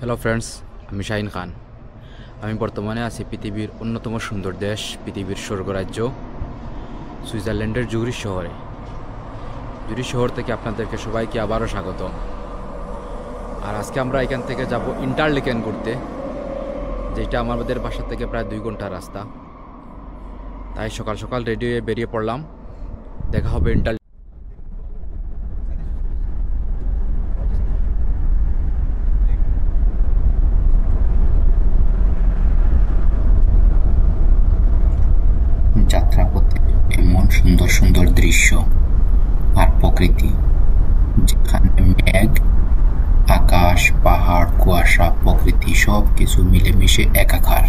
Hello friends, আমি শাহিন খান। আমি বর্তমানে আছি পৃথিবীর অন্যতম সুন্দর দেশ, পৃথিবীর স্বর্গরাজ্য সুইজারল্যান্ডের জুরিখ শহরে। জুরিখ শহর থেকে আপনাদেরকে সবাইকে আবারও স্বাগত। আর আজকে আমরা এখান থেকে যাব ইন্টারলেকেন ঘুরতে, যেটা আমাদের বাসা থেকে প্রায় 2 ঘন্টার রাস্তা। তাই সকাল সকাল রেডি হয়ে বেরিয়ে পড়লাম। দেখা হবে যাত্রাপথে এমন সুন্দর সুন্দর দৃশ্য আর প্রকৃতি, যেখানে মেঘ, আকাশ, পাহাড়, কুয়াশা, প্রকৃতি সব কিছু মিলেমিশে একাকার।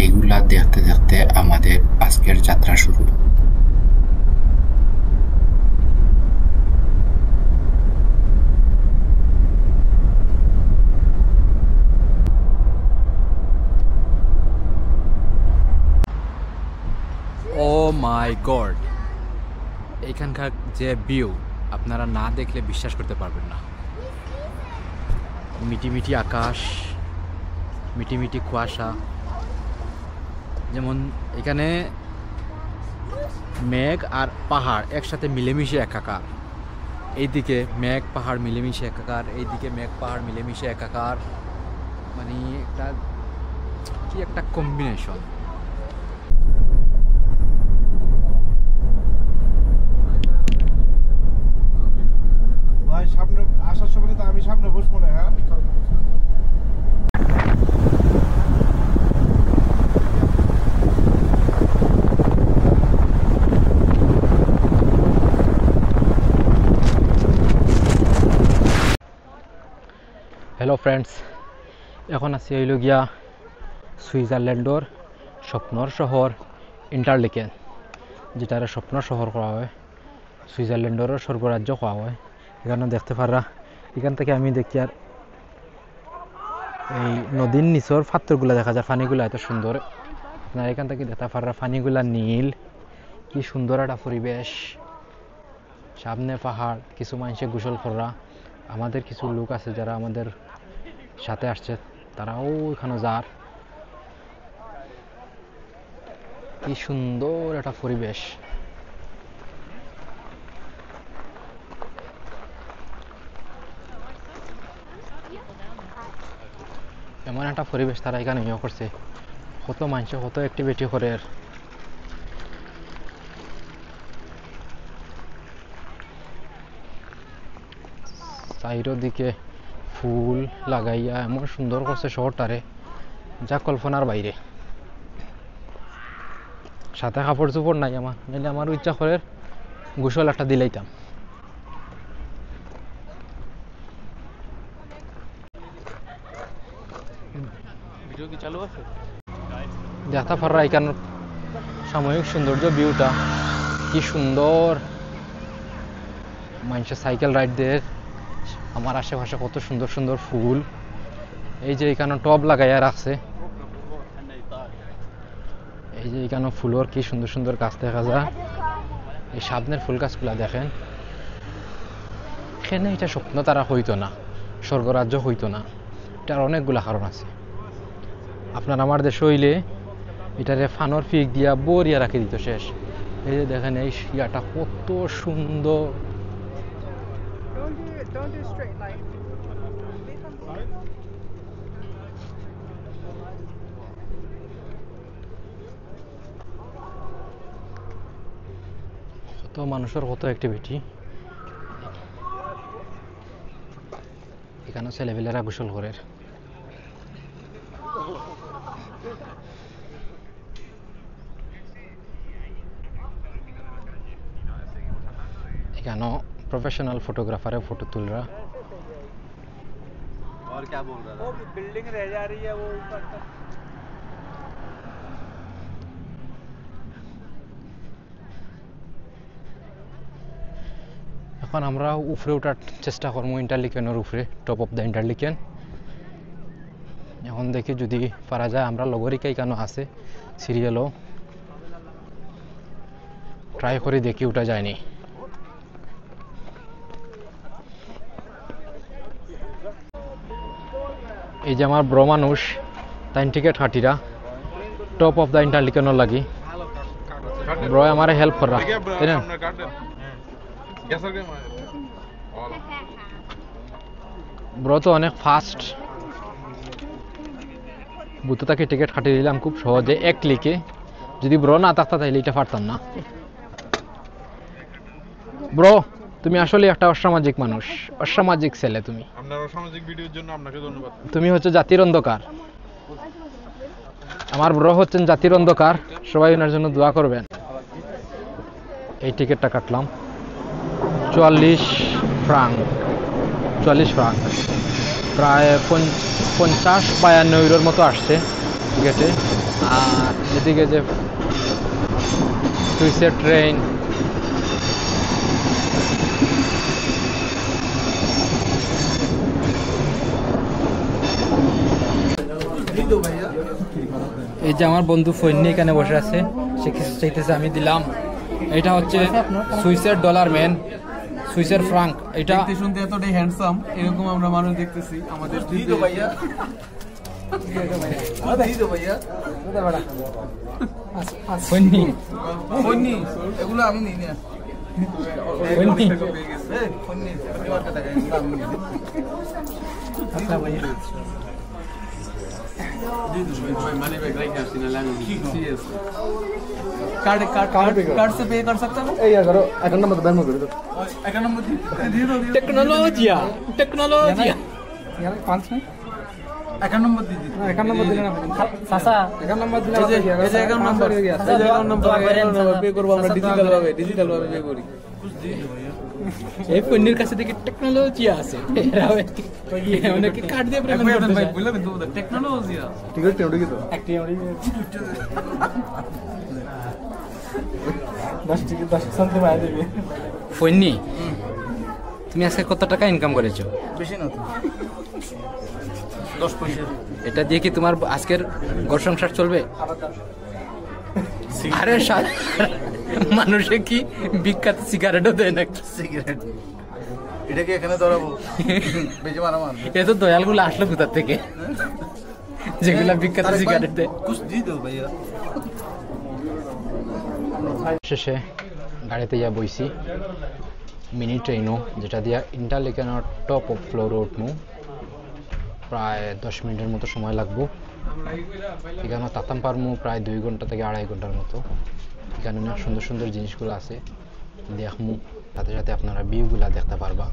এগুলা দেখতে দেখতে আমাদের আজকের যাত্রা শুরু। ও মাই গড! এখানকার যে ভিউ, আপনারা না দেখলে বিশ্বাস করতে পারবেন না। মিটি মিটি আকাশ, মিটি মিটি কুয়াশা। যেমন এখানে মেঘ আর পাহাড় একসাথে মিলেমিশে একাকার। এইদিকে মেঘ পাহাড় মিলেমিশে একাকার, এইদিকে মেঘ পাহাড় মিলেমিশে একাকার। মানে একটা কম্বিনেশন। ভাই সামনে আসার সময় কিন্তু আমি সামনে বসবো না। হ্যাঁ, হ্যালো ফ্রেন্ডস, এখন আছি হইল গিয়া সুইজারল্যান্ডর স্বপ্নর শহর ইন্টারলেকেন, যেটার স্বপ্ন শহর করা হয়, সুইজারল্যান্ডেরও স্বর্গরাজ্য করা হয়। এখানে দেখতে পারা, এখান থেকে আমি দেখি আর এই নদীর নিচর পাথরগুলো দেখা যায়, পানিগুলো এত সুন্দর। আপনার এখান থেকে দেখতে পারা পানিগুলা নীল, কি সুন্দর একটা পরিবেশ। সামনে পাহাড়, কিছু মানুষে গোসল করা। আমাদের কিছু লোক আছে যারা আমাদের সাথে আসছে, তারাও এখানে যার। কি সুন্দর একটা পরিবেশ। এমন একটা পরিবেশ তারা এখানে ইয়ে করছে, কত মানুষ কত অ্যাক্টিভিটি করে। চাইরো দিকে ফুল লাগাইয়া এমন সুন্দর করছে শহরটারে, যা কল্পনার বাইরে। সাথে কাপড় চোপড় নাই আমার, নাইলে আমার ইচ্ছা করে গোসল একটা দিলাইতাম। ভিডিও কি চালু আছে? দেখা পারা এখানে সাময়িক সৌন্দর্য, ভিউটা কি সুন্দর। মানুষের সাইকেল রাইড দেয়, আমার আশেপাশে কত সুন্দর সুন্দর ফুল। এই যে এখানে টব লাগাইয়া রাখছে, এই যে এখানে ফুলের কি সুন্দর সুন্দর গাছ দেখা যায়। এই সামনের ফুল গাছগুলা দেখেন। এখানে এটা স্বপ্ন তারা হইতো না, স্বর্গরাজ্য হইতো না। এটার অনেকগুলা কারণ আছে। আপনার আমার দেশ হইলে এটারে ফানর ফিক দিয়া বরিয়া রাখি দিত শেষ। এই যে দেখেন এই ইয়াটা কত সুন্দর। Don't do straight line. কত মানুষের কত অ্যাক্টিভিটি। এখানে ছেলেপেলেরা গোসল করে। এখানে প্রফেশনাল ফটোগ্রাফারে ফটো তুলরা। और क्या बोल रहा था? वो बिल्डिंग रह जा रही है वो ऊपर तक। এখন আমরা উপরে ওঠার চেষ্টা করবো, ইন্টারলেকেনের উপরে, টপ অফ দ্য ইন্টারলেকেন। এখন দেখি যদি পারা যায়। আমরা লগরিকা এখানে আছে সিরিয়ালও, ট্রাই করে দেখি ওটা যায়নি। এই যে আমার ব্র মানুষ তাই টিকিট কাটিরা টপ অফ দ্য ইন্টারলিকেনর লাগি ব্র আমার হেল্প করা তাই না ব্র তো অনেক ফাস্ট বুতো তাকে টিকিট কাটিয়ে দিলাম খুব সহজে এক ক্লিকে যদি ব্র না থাকতা তাইলে এটা পারতাম না ব্রো তুমি আসলে একটা অসামাজিক মানুষ অসামাজিক ছেলে তুমি আপনার অসামাজিক ভিডিওর জন্য আপনাকে ধন্যবাদ তুমি হচ্ছে জাতির অন্ধকার আমার ব্রো হচ্ছেন জাতির অন্ধকার সবাই ওনার জন্য দোয়া করবেন এই টিকিটটা কাটলাম 44 ফ্রাঙ্ক প্রায় 50-52 ইউরোর মতো আসছে টিকিটে আর এদিকে যে সুইসের ট্রেন এই যে আমার বন্ধু ফৈনি এখানে বসে আছে সে কিছু চাইতেছে আমি দিলাম এটা হচ্ছে সুইসের ডলার ম্যান সুইসের ফ্রাঙ্ক এটা শুনতে এতটাই হ্যান্ডসাম এরকম আমরা মানুষ দেখতেছি আমাদের ভাইয়া ফৈনি এগুলো আমি নিই না कार्ड से पे कर सकता हूँ करो अकाउंट नंबर बैंक में कर दो अकाउंट नंबर दे दो टेक्नोलॉजिया यार 5 में अकाउंट नंबर दीजिए अकाउंट नंबर देना सासा अकाउंट नंबर दिला এই अकाउंट नंबर पे করব আমরা ডিজিটাল ভাবে পে করি এই ফোনের কাছে থেকে টেকনোলজি আছে এরা অনেকে কার্ড দিয়ে পেমেন্ট করতে ভাই বললাম তো টেকনোলজি টিকিট টেউডি কি তো একটি 10 টিকিট 10 সামথিং আই দেবে ফোননি তুমি আজকে কত টাকা ইনকাম করেছো বেশি না তো 10 পয়সা এটা দিয়ে কি তোমার আজকের ঘর সংসার চলবে আরে মানুষে কি বিখ্যাত সিগারেটও দেয় নাকি সিগারেট এটা কি এখানে ধরাবো বেজে মারামার এ তো দয়ালগুলো আসলো কোথা থেকে যেগুলা বিখ্যাত সিগারেট দেয় कुछ दी दो भैया শেষে গাড়িতে যা বইছি মিনি ট্রেনও যেটা দিয়া ইন্টারলিকেনর টপ অফ ফ্লোর উঠনু প্রায় 10 মিনিটের মতো সময় লাগবো এখানে তাতাম পারমু প্রায় 2 ঘন্টা থেকে 2.5 ঘন্টার মতো এখানে অনেক সুন্দর সুন্দর জিনিসগুলো আছে দেখমু সাথে সাথে আপনারা ভিউগুলা দেখতে পারবা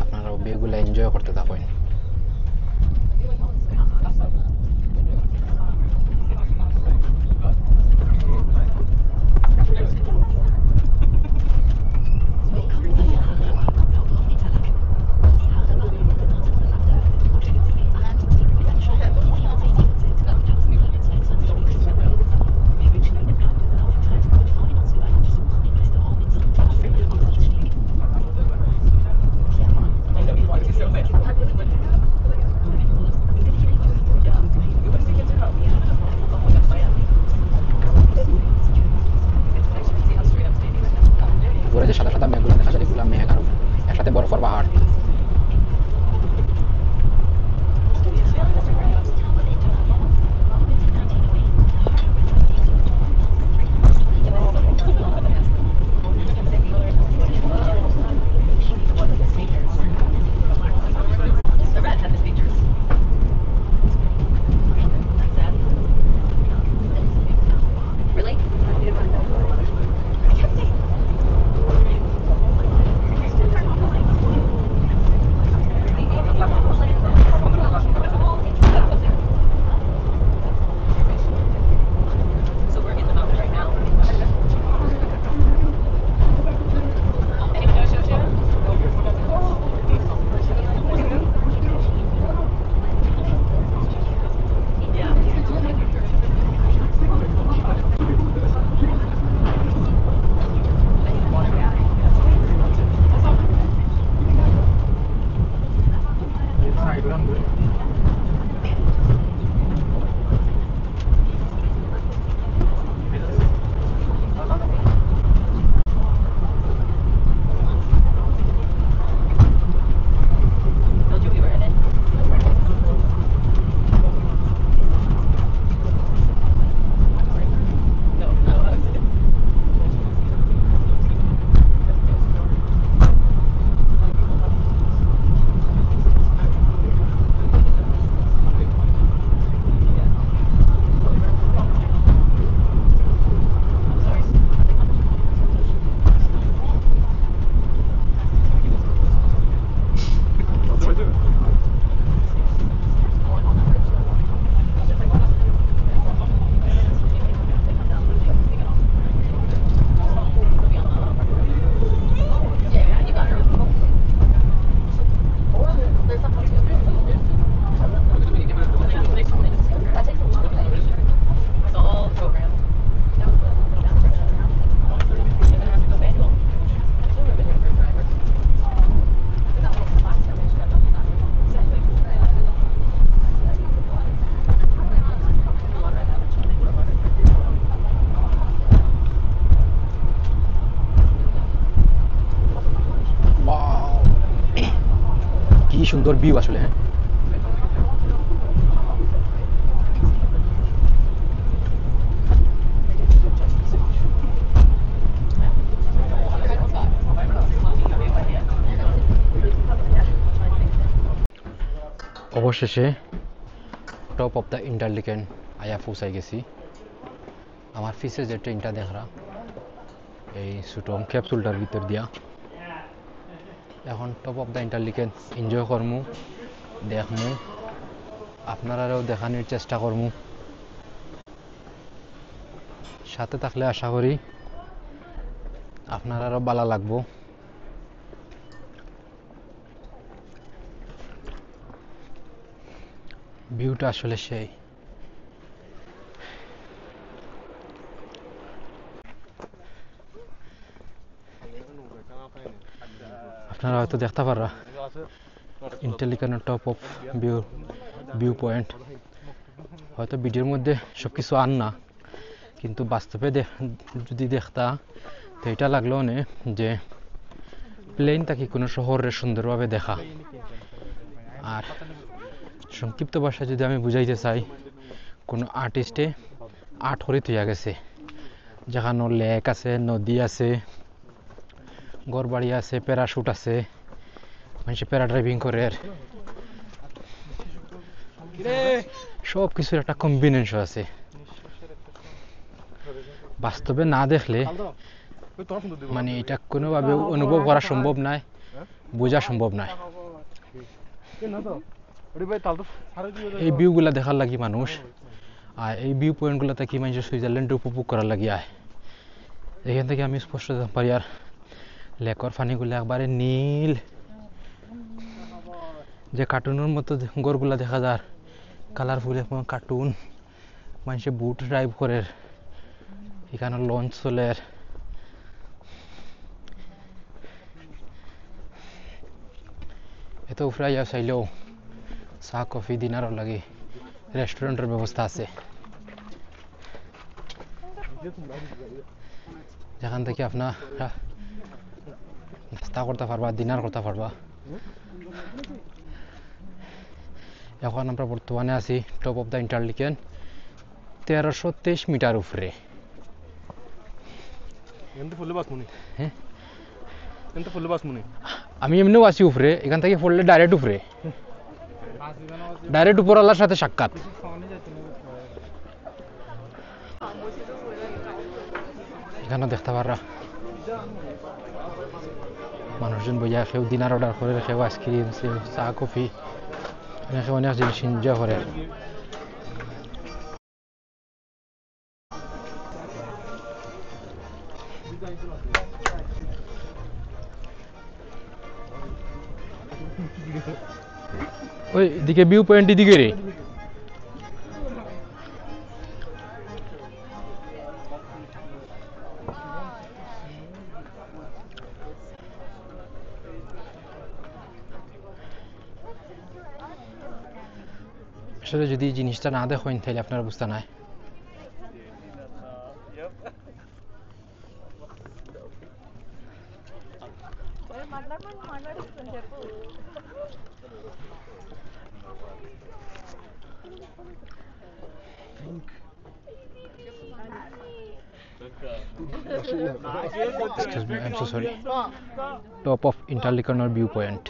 আপনারাও ভিউগুলা এনজয় করতে থাকেন সাদা সাদা মেঘগুলো দেখা যায় এগুলো মেঘ আর একসাথে বরফের পাহাড় সুন্দর ভিউ আসলে। হ্যাঁ, অবশেষে টপ অফ দ্য ইন্টারলিকেন আয়া পৌঁছাই গেছি। আমার ফিসে যে ট্রেনটা দেখরা এই ছোটো ক্যাপসুলটার ভিতর দিয়া এখন টপ অফ দ্য ইন্টারলিকেন এনজয় করমু, দেখমু, আপনারাও দেখানোর চেষ্টা করমু। সাথে থাকলে আশা করি আপনারাও ভালো লাগবো। ভিউটা আসলে সেই। আপনারা হয়তো দেখতে পাররা ইন্টারলিকেনের টপ অফ ভিউ পয়েন্ট। হয়তো ভিডিওর মধ্যে সব কিছু আন না, কিন্তু বাস্তবে যদি দেখতা তো এটা লাগলো না যে প্লেন থাকি কোনো শহরের সুন্দরভাবে দেখা। আর সংক্ষিপ্ত ভাষায় যদি আমি বুঝাইতে চাই, কোনো আর্টিস্টে আর্ট করে তৈয়া গেছে, যেখানে লেক আছে, নদী আছে, ঘরবাড়ি আছে, প্যারাশুট আছে, মানুষে প্যারা ড্রাইভিং করে, সব কিছুর একটা কম্বিনেশন আছে। বাস্তবে না দেখলে মানে এটা কোনোভাবে অনুভব করা সম্ভব নয়, বোঝা সম্ভব নয়। এই ভিউগুলা দেখার লাগি মানুষ, আর এই ভিউ পয়েন্টগুলোতে কি মানুষ সুইজারল্যান্ডে উপভোগ করার লাগি আয়। এখান থেকে আমি স্পষ্ট দেখতে পারি আর লেকর পানিগুলো একবারে নীল, যে কার্টুনের মতো ঘরগুলা দেখা যায়, কালারফুল কার্টুন। মানুষে বুট ড্রাইভ করে, এখানে লঞ্চ চলে। এত উপরে চাইলেও চা কফি ডিনারও লাগে রেস্টুরেন্টের ব্যবস্থা আছে, যেখান থেকে আপনার নাস্তা করতে পারবা, ডিনার করতে পারবা। এখন আমরা বর্তমানে আছি টপ অফ দ্য ইন্টারলিকেন 1323 মিটার উপরে। হ্যাঁ, আমি এমনিও আছি উপরে, এখান থেকে পড়লে ডাইরেক্ট উপরে, ডাইরেক্ট উপরওয়ালার সাথে সাক্ষাৎ। এখানে দেখতে পাররা মানুষজন বইয়া কেউ ডিনার অর্ডার করে, কেউ আইসক্রিম, চা কফি, অনেকে অনেক জিনিস এনজয় করে। ওই দিকে ভিউ পয়েন্ট দিকে রে, আসলে যদি জিনিসটা না দেখেন তাহলে আপনারা বুঝতে নাই। Excuse me, I'm so sorry. Top of Interlakener viewpoint.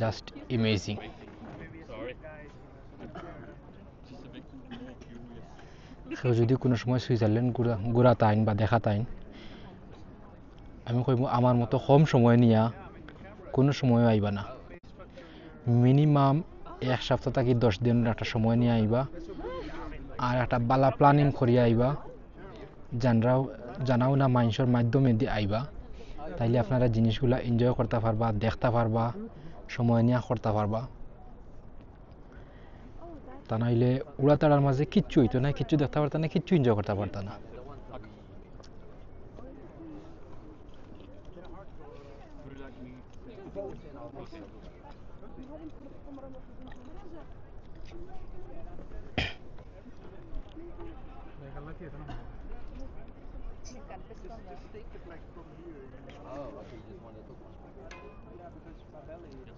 Just amazing. কেউ যদি কোনো সময় সুইজারল্যান্ড ঘোরা তাইন বা দেখা তাইন, আমি কইব আমার মতো কম সময় নিয়া কোনো সময় আইবা না, মিনিমাম 1 সপ্তাহ থেকে 10 দিনের একটা সময় নিয়ে আইবা, আর একটা বালা প্ল্যানিং করিয়া আইবা, জানাও না মানুষের মাধ্যমে দিয়ে আইবা, তাইলে আপনারা জিনিসগুলা এনজয় করতে পারবা, দেখতে পারবা, সময় নিয়ে করতে পারবা। তা নাইলে উড়াতাড়ার মাঝে কিচ্ছু হইতো না, কিচ্ছু দেখতে পারতা না, কিচ্ছু এনজয় করতে পারতা না।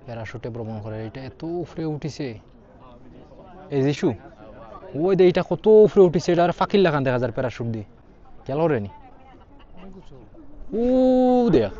প্যারাশুটে ভ্রমণ করে, এটা এত উপরে উঠিছে এই যিশু, ওই দে এটা কত উপরে উঠিছে, এটা আর ফাঁকির লাগান দেখা যায় প্যারাশুট দিয়ে খেলা রেনি ও দেখ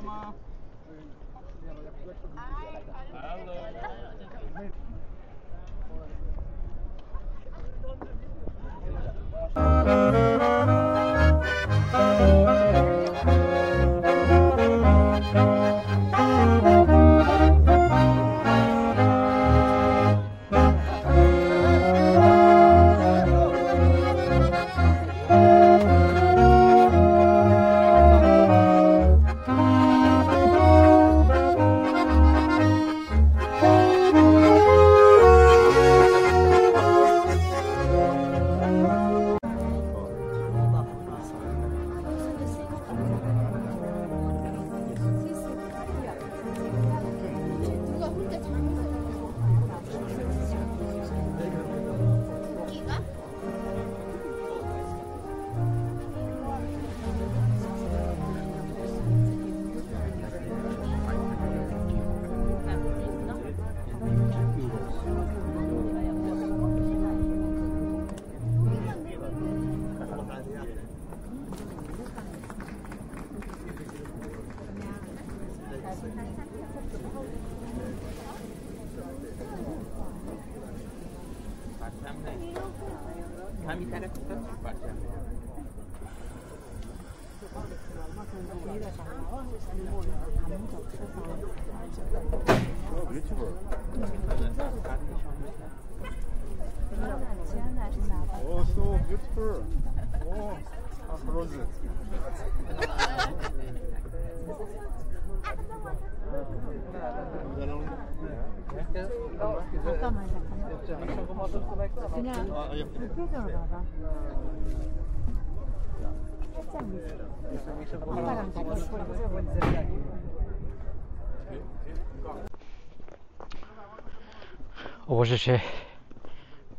Oh, so beautiful. Oh, rose. অবশেষে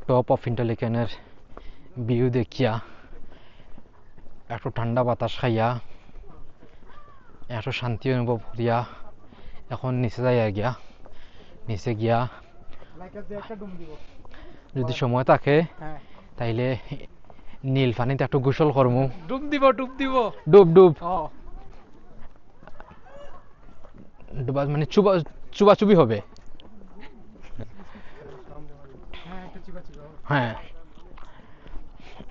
টপ অফ ইন্টারলেকেনের ভিউ দেখিয়া একটু ঠান্ডা বাতাস খাইয়া একটু শান্তি অনুভব করিয়া এখন নিচে যাইয়া গিয়া নিচে গিয়া যদি সময় থাকে তাইলে নীল পানিতে একটু গোসল করমু। ডুব দিব ডুব ডুব ডুবা মানে চুবাচুবি হবে। হ্যাঁ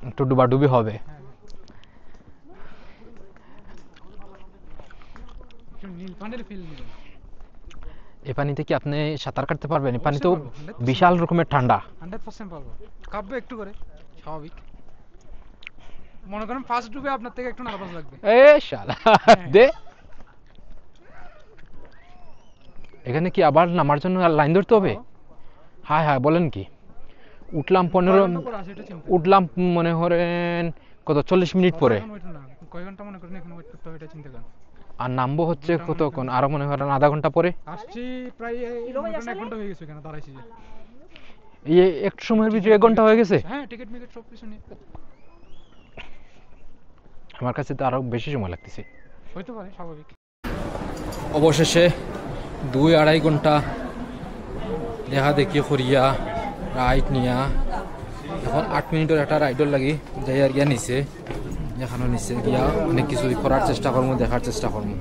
একটু ডুবাডুবি হবে। এই পানিতে কি আপনি সাঁতার কাটতে পারবেন? এই পানি তো বিশাল রকমের ঠান্ডা। 100% পারবো, কাঁপবে একটু করে, স্বাভাবিক। মনে করেন ফার্স্ট ডুবে আপনার থেকে একটু নার্ভাস লাগবে। এ শালা দে, এখানে কি আবার নামার জন্য লাইন ধরতে হবে? হ্যাঁ হ্যাঁ বলেন কি, উঠলাম 15 উঠলাম মনে করেন কত 40 মিনিট পরে, কয় ঘন্টা মনে করেন এখানে ওয়েট করতে হবে এটা চিন্তা করেন। আর নামবো হচ্ছে কতক্ষণ, আরো মনে করেন আধা ঘন্টা পরে। আসছি প্রায় 1 ঘন্টা হয়ে গেছে এখানে দাঁড়াইছি যে। এই একটু সময়ের ভিতরে 1 ঘন্টা হয়ে গেছে। হ্যাঁ টিকিট মিকেট সব কিছু নিয়ে। আমার কাছে তো আরো বেশি সময় লাগতেছে। হইতে পারে, স্বাভাবিক। অবশেষে 2-2.5 ঘন্টা দেখা দেখি করিয়া রাইড নিয়া এখন 8 মিনিটের একটা রাইডর লাগি যাই আর গিয়া নিচে, এখানে নিচে গিয়া অনেক কিছু করার চেষ্টা করবো, দেখার চেষ্টা করবো।